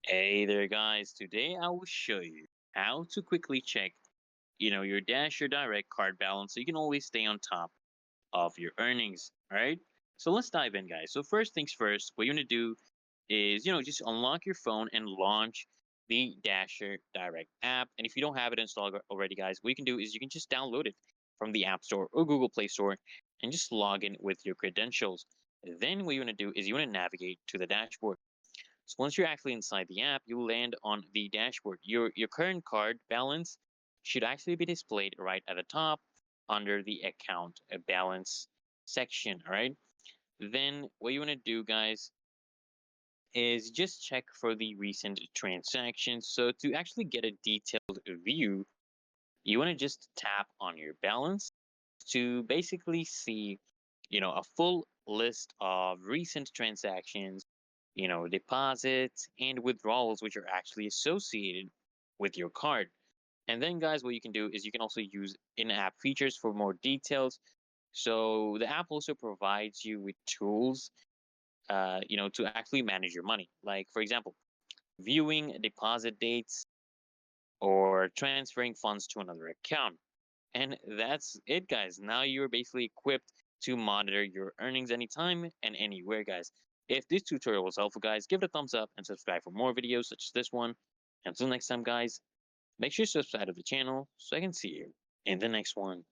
Hey there guys, today I will show you how to quickly check, your Dash or Direct card balance so you can always stay on top of your earnings, all right? So let's dive in guys. So first things first, what you want to do is, just unlock your phone and launch the Dasher Direct app. And if you don't have it installed already guys, what you can do is you can just download it from the App Store or Google Play Store and just log in with your credentials. Then what you want to do is you want to navigate to the dashboard. So once you're actually inside the app, you land on the dashboard. Your current card balance should actually be displayed right at the top under the account balance section. All right. Then what you want to do, guys, is just check for the recent transactions. So to actually get a detailed view, you want to just tap on your balance to basically see, a full list of recent transactions, deposits and withdrawals which are actually associated with your card. And then guys, what you can do is you can also use in-app features for more details. So the app also provides you with tools, to actually manage your money. Like for example, viewing deposit dates or transferring funds to another account. And that's it, guys. Now you're basically equipped to monitor your earnings anytime and anywhere, guys. If this tutorial was helpful, guys, give it a thumbs up and subscribe for more videos such as this one. Until next time, guys, make sure to subscribe to the channel so I can see you in the next one.